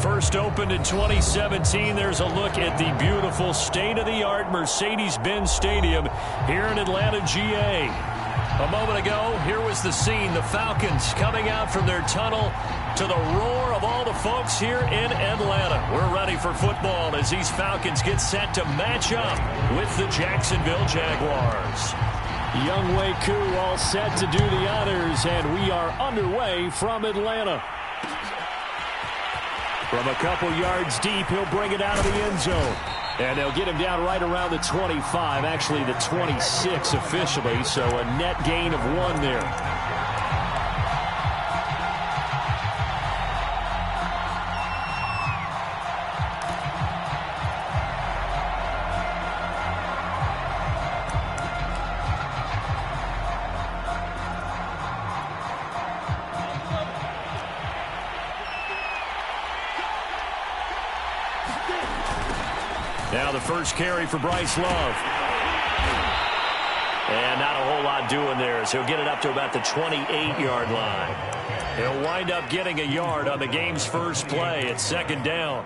First opened in 2017. There's a look at the beautiful state-of-the-art Mercedes-Benz Stadium here in Atlanta, GA. A moment ago, here was the scene. The Falcons coming out from their tunnel to the roar of all the folks here in Atlanta. We're ready for football as these Falcons get set to match up with the Jacksonville Jaguars. Younghoe Koo all set to do the honors, and we are underway from Atlanta. From a couple yards deep, he'll bring it out of the end zone. And they'll get him down right around the 25, actually the 26 officially, so a net gain of 1 there. Now the first carry for Bryce Love. And not a whole lot doing there as he'll get it up to about the 28-yard line. He'll wind up getting a yard on the game's first play at second down.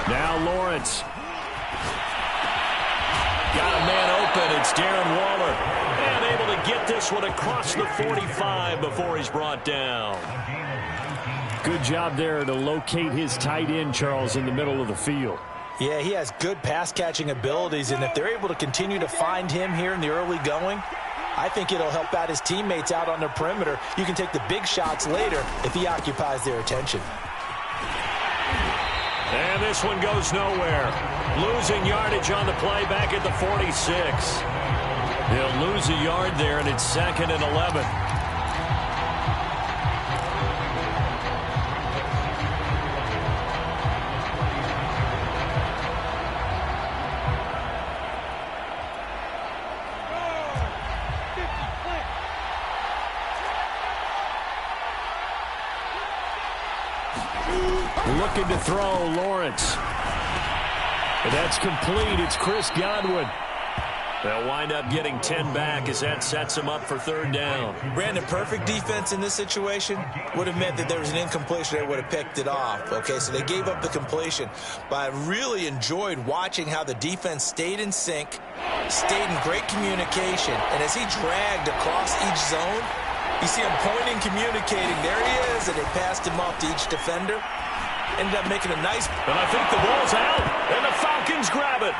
Now Lawrence. Got a man open. It's Darren Waller. And able to get this one across the 45 before he's brought down. Good job there to locate his tight end, Charles, in the middle of the field. Yeah, he has good pass-catching abilities, and if they're able to continue to find him here in the early going, I think it'll help out his teammates out on the perimeter. You can take the big shots later if he occupies their attention. And this one goes nowhere. Losing yardage on the play back at the 46. He'll lose a yard there, and it's 2nd and 11. Looking to throw, Lawrence. And that's complete. It's Chris Godwin. They'll wind up getting 10 back as that sets them up for 3rd down. Brandon, perfect defense in this situation would have meant that there was an incompletion. They would have picked it off. Okay, so they gave up the completion. But I really enjoyed watching how the defense stayed in sync, stayed in great communication. And as he dragged across each zone, you see him pointing, communicating. There he is, and they passed him off to each defender. Ended up making a nice... And I think the ball's out, and the Falcons grab it.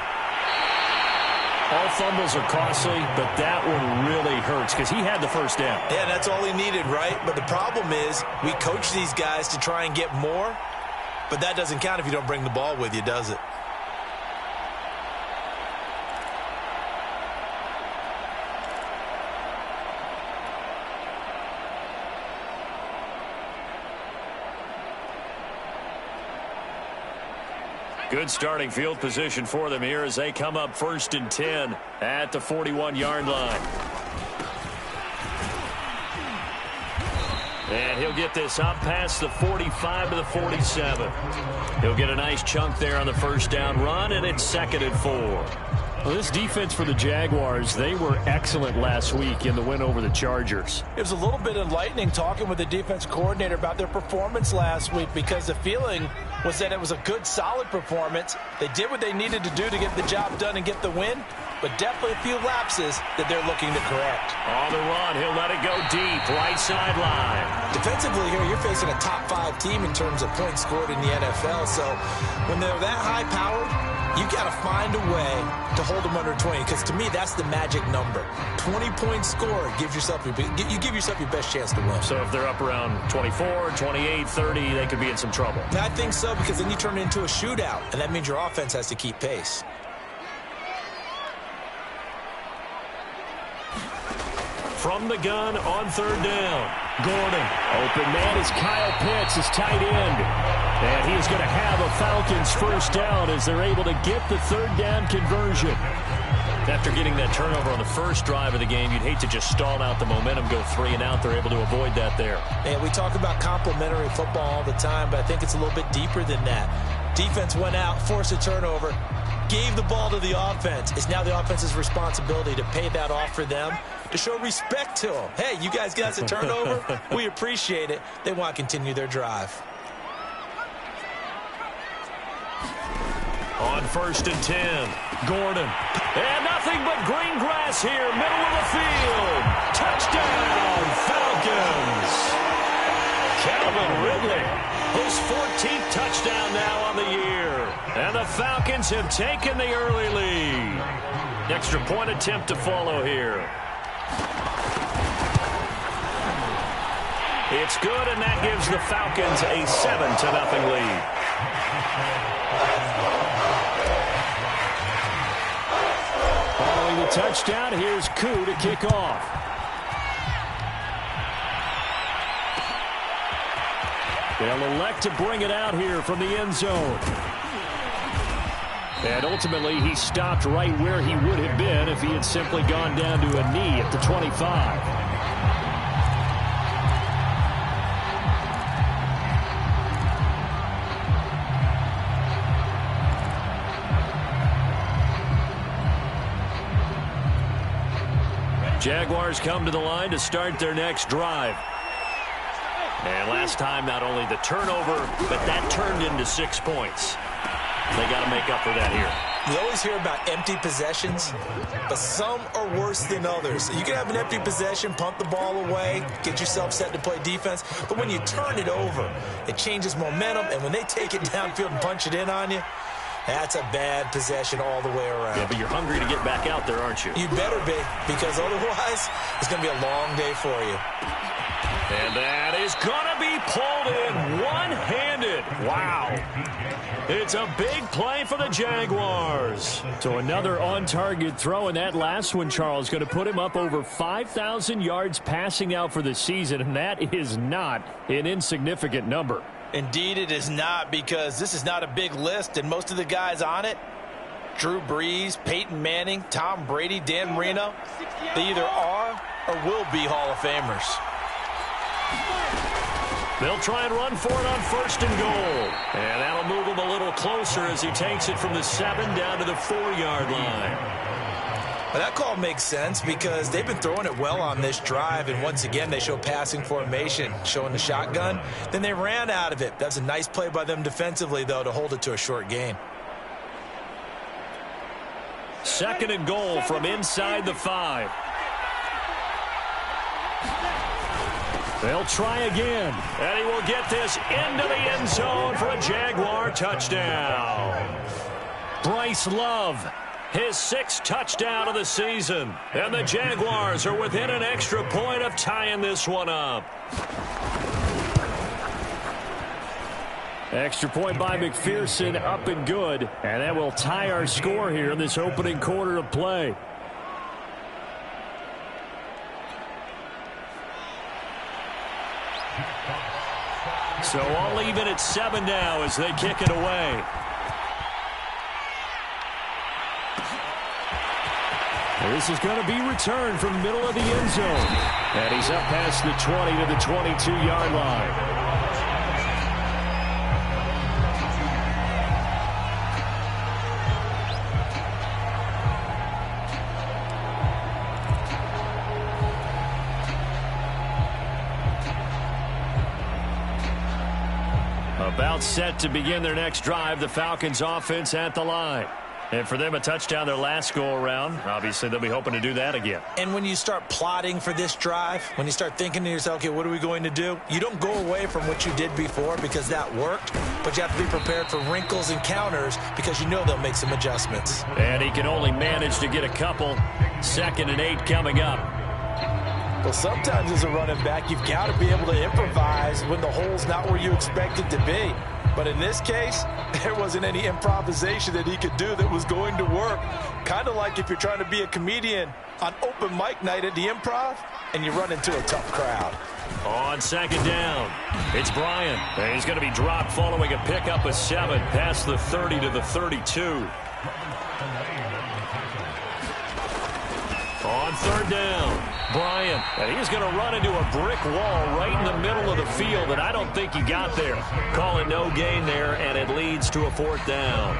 All fumbles are costly, but that one really hurts because he had the first down. Yeah, that's all he needed, right? But the problem is we coach these guys to try and get more, but that doesn't count if you don't bring the ball with you, does it? Good starting field position for them here as they come up 1st and 10 at the 41-yard line. And he'll get this up past the 45 to the 47. He'll get a nice chunk there on the first down run, and it's 2nd and 4. Well, this defense for the Jaguars, they were excellent last week in the win over the Chargers. It was a little bit enlightening talking with the defense coordinator about their performance last week because the feeling was that it was a good, solid performance. They did what they needed to do to get the job done and get the win, but definitely a few lapses that they're looking to correct. On the run, he'll let it go deep, right sideline. Defensively here, you're facing a top-5 team in terms of points scored in the NFL, so when they're that high-powered, you got to find a way to hold them under 20, because to me, that's the magic number. 20 points scored, you give yourself your best chance to win. So if they're up around 24, 28, 30, they could be in some trouble. I think so, because then you turn it into a shootout, and that means your offense has to keep pace. From the gun on 3rd down. Gordon. Open man is Kyle Pitts, his tight end. And he is going to have a Falcons first down as they're able to get the 3rd down conversion. After getting that turnover on the first drive of the game, you'd hate to just stall out the momentum, go 3 and out. They're able to avoid that there. Yeah, we talk about complementary football all the time, but I think it's a little bit deeper than that. Defense went out, forced a turnover. gave the ball to the offense. It's now the offense's responsibility to pay that off for them, to show respect to them. Hey, you guys got us a turnover. We appreciate it. They want to continue their drive. On 1st and 10, Gordon. And nothing but green grass here, middle of the field. Touchdown, Falcons. Calvin Ridley, his 14th touchdown now on the year. And the Falcons have taken the early lead. Extra point attempt to follow here. It's good, and that gives the Falcons a 7-0 lead. Following the touchdown, here's Koo to kick off. They'll elect to bring it out here from the end zone. And ultimately, he stopped right where he would have been if he had simply gone down to a knee at the 25. Jaguars come to the line to start their next drive. And last time, not only the turnover, but that turned into 6 points. They got to make up for that here. We always hear about empty possessions, but some are worse than others. You can have an empty possession, pump the ball away, get yourself set to play defense, but when you turn it over, it changes momentum, and when they take it downfield and punch it in on you, that's a bad possession all the way around. Yeah, but you're hungry to get back out there, aren't you? You better be, because otherwise, it's going to be a long day for you. And that is going to be pulled in one-handed. Wow. It's a big play for the Jaguars. So another on-target throw, and that last one, Charles, going to put him up over 5,000 yards passing out for the season, and that is not an insignificant number. Indeed, it is not, because this is not a big list, and most of the guys on it, Drew Brees, Peyton Manning, Tom Brady, Dan Marino, they either are or will be Hall of Famers. They'll try and run for it on 1st and goal. And that'll move him a little closer as he takes it from the 7 down to the 4-yard line. Well, that call makes sense because they've been throwing it well on this drive, and once again they show passing formation, showing the shotgun. Then they ran out of it. That's a nice play by them defensively, though, to hold it to a short gain. 2nd and goal from inside the 5. They'll try again, and he will get this into the end zone for a Jaguar touchdown. Bryce Love, his 6th touchdown of the season, and the Jaguars are within an extra point of tying this one up. Extra point by McPherson, up and good, and that will tie our score here in this opening quarter of play. So all even at 7 now as they kick it away. This is going to be returned from the middle of the end zone. And he's up past the 20 to the 22-yard line. About set to begin their next drive, the Falcons offense at the line. And for them, a touchdown their last go-around. Obviously, they'll be hoping to do that again. And when you start plotting for this drive, when you start thinking to yourself, okay, what are we going to do? You don't go away from what you did before because that worked, but you have to be prepared for wrinkles and counters because you know they'll make some adjustments. And he can only manage to get a couple. 2nd and 8 coming up. Well, sometimes as a running back, you've got to be able to improvise when the hole's not where you expect it to be. But in this case, there wasn't any improvisation that he could do that was going to work. Kind of like if you're trying to be a comedian on open mic night at the Improv and you run into a tough crowd. On 2nd down, it's Bryant. And he's going to be dropped following a pickup of 7 past the 30 to the 32. On 3rd down, Bryant, and he's going to run into a brick wall right in the middle of the field, and I don't think he got there. Calling no gain there, and it leads to a 4th down.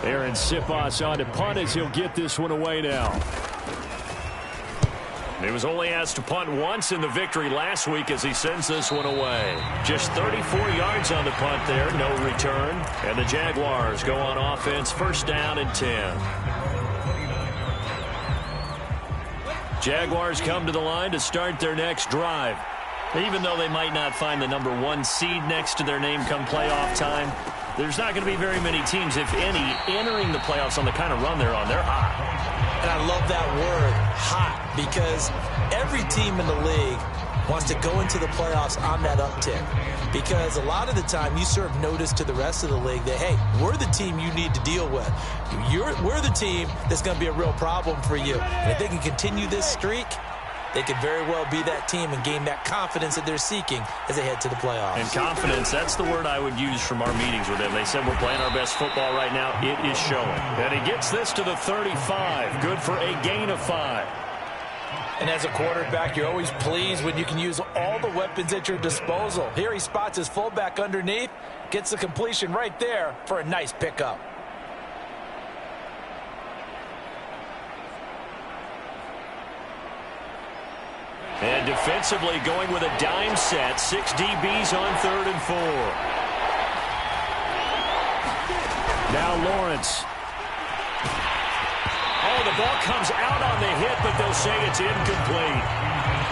Aaron Sipos on to punt as he'll get this one away now. He was only asked to punt once in the victory last week as he sends this one away. Just 34 yards on the punt there, no return. And the Jaguars go on offense, first down and 10. Jaguars come to the line to start their next drive. Even though they might not find the #1 seed next to their name come playoff time, there's not going to be very many teams, if any, entering the playoffs on the kind of run they're on. They're hot. And I love that word, hot, because every team in the league wants to go into the playoffs on that uptick. Because a lot of the time you serve notice to the rest of the league that, hey, we're the team you need to deal with. We're the team that's going to be a real problem for you. And if they can continue this streak, they could very well be that team and gain that confidence that they're seeking as they head to the playoffs. And confidence, that's the word I would use from our meetings with them. They said we're playing our best football right now. It is showing. And he gets this to the 35. Good for a gain of 5. And as a quarterback, you're always pleased when you can use all the weapons at your disposal. Here he spots his fullback underneath, gets the completion right there for a nice pickup. And defensively going with a dime set. 6 DBs on 3rd and 4. Now Lawrence. Oh, the ball comes out on the hit, but they'll say it's incomplete.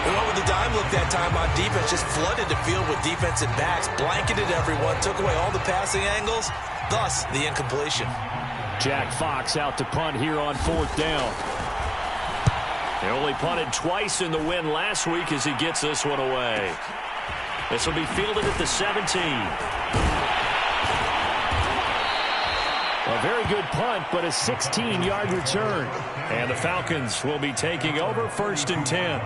We went with the dime look that time on defense. Just flooded the field with defensive backs. Blanketed everyone. Took away all the passing angles. Thus, the incompletion. Jack Fox out to punt here on 4th down. They only punted twice in the win last week as he gets this one away. This will be fielded at the 17. A very good punt, but a 16-yard return. And the Falcons will be taking over 1st and 10.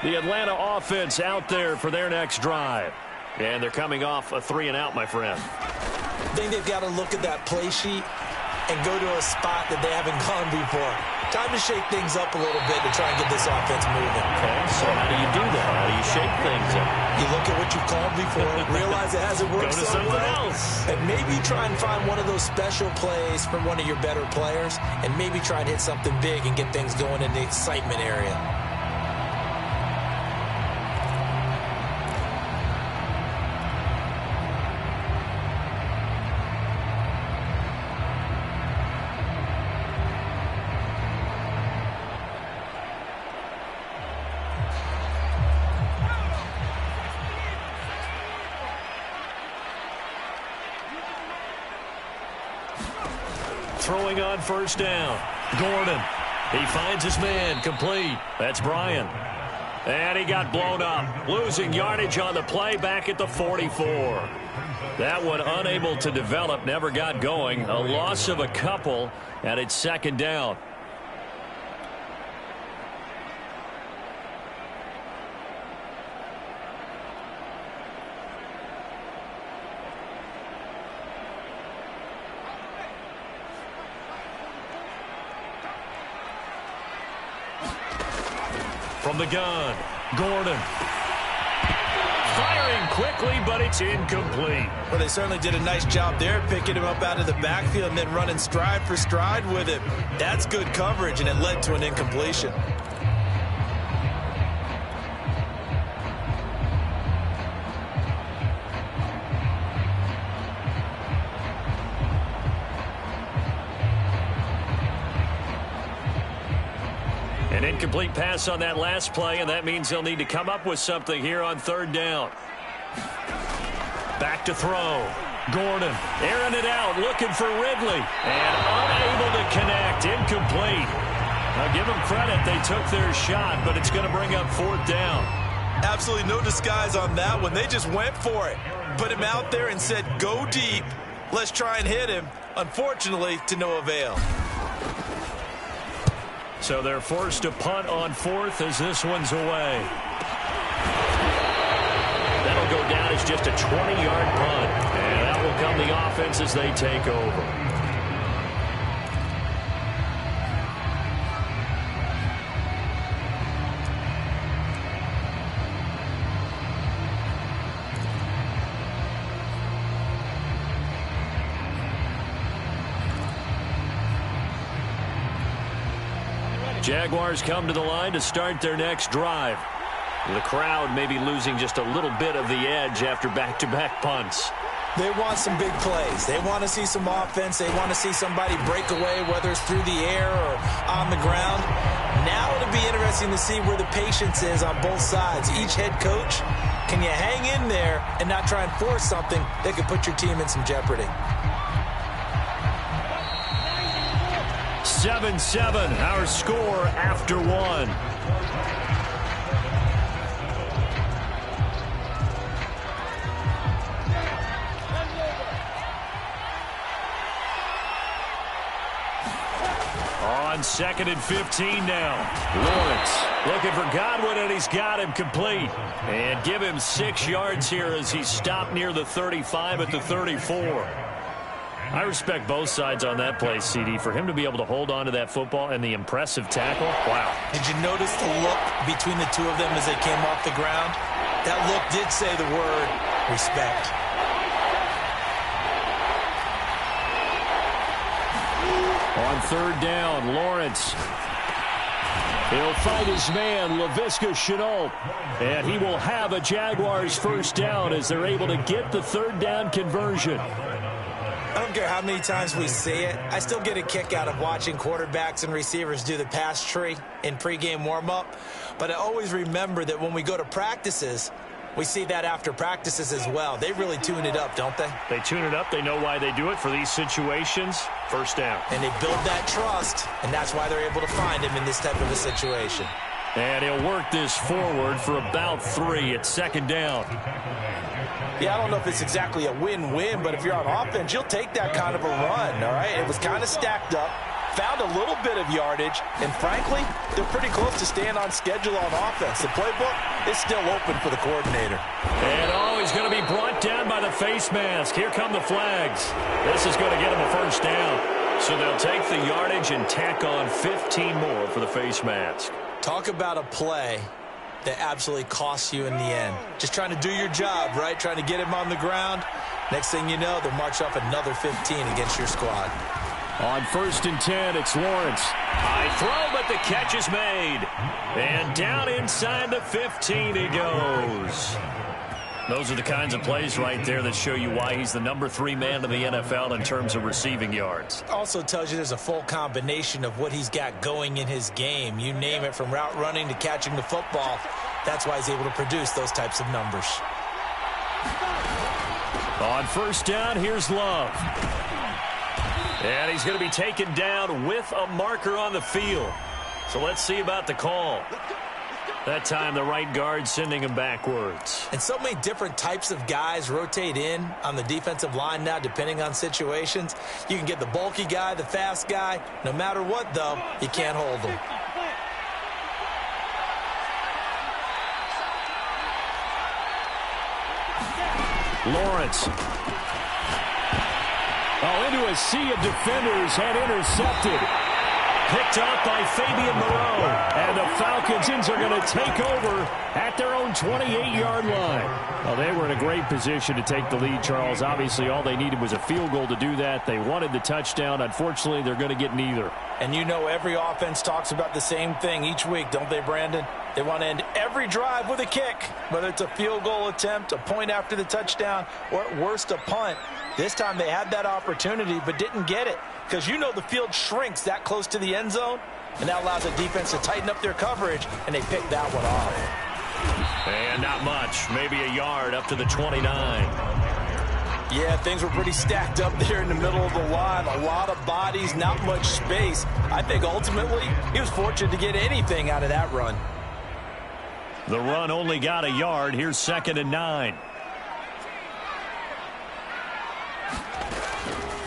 The Atlanta offense out there for their next drive. And they're coming off a 3-and-out, my friend. I think they've got to look at that play sheet and go to a spot that they haven't gone before. Time to shake things up a little bit to try and get this offense moving. Okay, so how do you do that? How do you shake things up? You look at what you've called before, realize it hasn't worked so well, else. and maybe try and find one of those special plays from one of your better players, and maybe try and hit something big and get things going in the excitement area. Throwing on 1st down. Gordon. He finds his man. Complete. That's Bryant. And he got blown up. Losing yardage on the play back at the 44. That one unable to develop. Never got going. A loss of a couple. And it's 2nd down. From the gun, Gordon. Firing quickly, but it's incomplete. Well, they certainly did a nice job there, picking him up out of the backfield and then running stride for stride with him. That's good coverage, and it led to an incompletion. An incomplete pass on that last play, and that means they'll need to come up with something here on 3rd down. Back to throw. Gordon airing it out, looking for Ridley, and unable to connect. Incomplete. Now give them credit. They took their shot, but it's going to bring up 4th down. Absolutely no disguise on that one. They just went for it. Put him out there and said, go deep. Let's try and hit him. Unfortunately, to no avail. So they're forced to punt on 4th as this one's away. That'll go down as just a 20-yard punt. And that will come the offense as they take over. Jaguars come to the line to start their next drive. The crowd may be losing just a little bit of the edge after back-to-back punts. They want some big plays. They want to see some offense. They want to see somebody break away, whether it's through the air or on the ground. Now it'll be interesting to see where the patience is on both sides. Each head coach, can you hang in there and not try and force something that could put your team in some jeopardy? 7-7, our score after one. On 2nd and 15 now. Lawrence looking for Godwin, and he's got him complete. And give him 6 yards here as he's stopped near the 35 at the 34. I respect both sides on that play, CD. For him to be able to hold on to that football and the impressive tackle, wow. Did you notice the look between the two of them as they came off the ground? That look did say the word respect. On 3rd down, Lawrence. He'll fight his man, Laviska Shenault. And he will have a Jaguars first down as they're able to get the 3rd down conversion. I don't care how many times we see it. I still get a kick out of watching quarterbacks and receivers do the pass tree in pregame warm-up. But I always remember that when we go to practices, we see that after practices as well. They really tune it up, don't they? They tune it up. They know why they do it for these situations. First down. And they build that trust, and that's why they're able to find him in this type of a situation. And he'll work this forward for about 3 at 2nd down. Yeah, I don't know if it's exactly a win-win, but if you're on offense, you'll take that kind of a run, all right? It was kind of stacked up, found a little bit of yardage, and frankly, they're pretty close to staying on schedule on offense. The playbook is still open for the coordinator. And he's going to be brought down by the face mask. Here come the flags. This is going to get him a first down. So they'll take the yardage and tack on 15 more for the face mask. Talk about a play that absolutely costs you in the end. Just trying to do your job, right? Trying to get him on the ground. Next thing you know, they'll march off another 15 against your squad. On 1st and 10, it's Lawrence. High throw, but the catch is made. And down inside the 15 he goes. Those are the kinds of plays right there that show you why he's the number 3 man in the NFL in terms of receiving yards. Also tells you there's a full combination of what he's got going in his game. You name it, from route running to catching the football. That's why he's able to produce those types of numbers. On 1st down, here's Love. And he's going to be taken down with a marker on the field. So let's see about the call. That time, the right guard sending him backwards. And so many different types of guys rotate in on the defensive line now, depending on situations. You can get the bulky guy, the fast guy. No matter what, though, you can't hold them. Lawrence. Into a sea of defenders and intercepted. Picked up by Fabian Moreau. And the Falcons are going to take over at their own 28-yard line. Well, they were in a great position to take the lead, Charles. Obviously, all they needed was a field goal to do that. They wanted the touchdown. Unfortunately, they're going to get neither. And you know every offense talks about the same thing each week, don't they, Brandon? They want to end every drive with a kick, whether it's a field goal attempt, a point after the touchdown, or at worst, a punt. This time they had that opportunity but didn't get it, because you know the field shrinks that close to the end zone, and that allows the defense to tighten up their coverage, and they picked that one off. And not much, maybe a yard up to the 29. Yeah, things were pretty stacked up there in the middle of the line. A lot of bodies, not much space. I think ultimately he was fortunate to get anything out of that run. The run only got a yard. Here's 2nd and 9.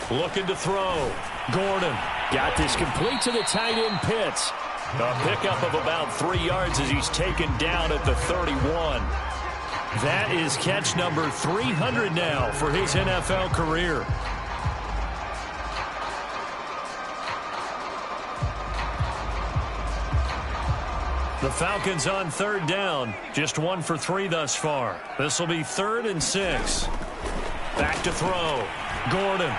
Looking to throw. Gordon got this complete to the tight end Pitts. A pickup of about 3 yards as he's taken down at the 31. That is catch number 300 now for his NFL career. The Falcons on 3rd down. Just 1 for 3 thus far. This will be 3rd and 6. Back to throw. Gordon.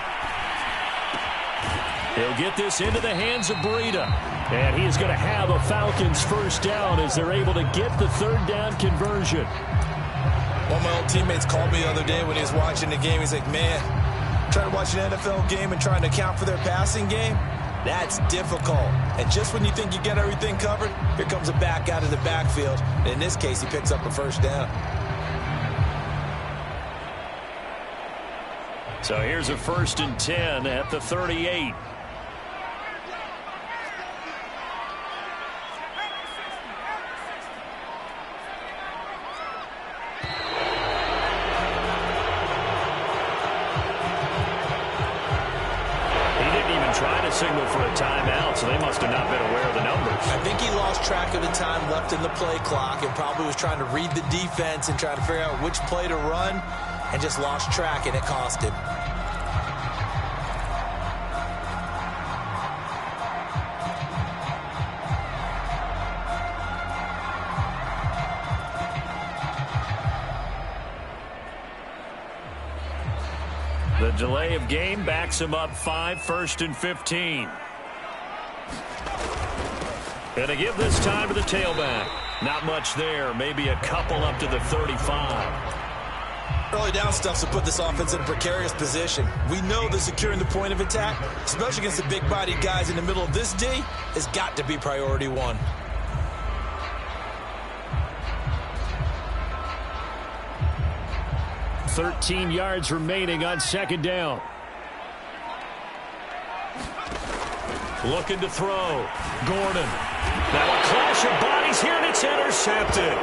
He'll get this into the hands of Breida. And he is going to have a Falcons first down as they're able to get the third down conversion. One of my old teammates called me the other day when he was watching the game. He's like, man, trying to watch an NFL game and trying to account for their passing game, that's difficult. And just when you think you get everything covered, here comes a back out of the backfield. And in this case, he picks up a first down. So here's a 1st and 10 at the 38. Trying to signal for a timeout, so they must have not been aware of the numbers. I think he lost track of the time left in the play clock and probably was trying to read the defense and trying to figure out which play to run and just lost track, and it cost him. The delay of game backs him up 5, 1st and 15. And to give this time to the tailback. Not much there. Maybe a couple up to the 35. Early down stuff to put this offense in a precarious position. We know that securing the point of attack, especially against the big-bodied guys in the middle of this D, has got to be priority one. $13 yards remaining on 2nd down. Looking to throw. Gordon. Now a clash of bodies here, and it's intercepted.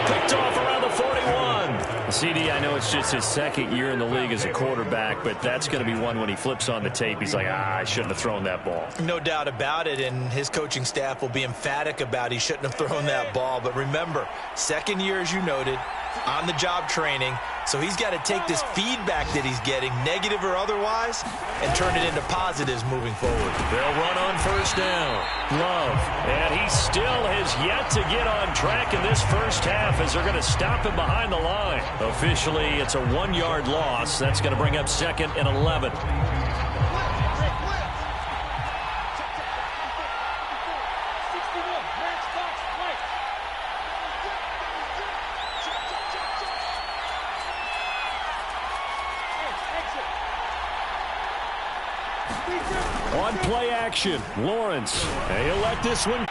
Picked off around the 41. CD, I know it's just his 2nd year in the league as a quarterback, but that's going to be one when he flips on the tape. He's like, I shouldn't have thrown that ball. No doubt about it, and his coaching staff will be emphatic about he shouldn't have thrown that ball. But remember, 2nd year, as you noted, on-the-job training. So he's got to take this feedback that he's getting, negative or otherwise, and turn it into positives moving forward. They'll run on 1st down. Love. And he still has yet to get on track in this first half as they're going to stop him behind the line. Officially, it's a 1-yard loss. That's going to bring up 2nd and 11. On play action, Lawrence. And he'll let this one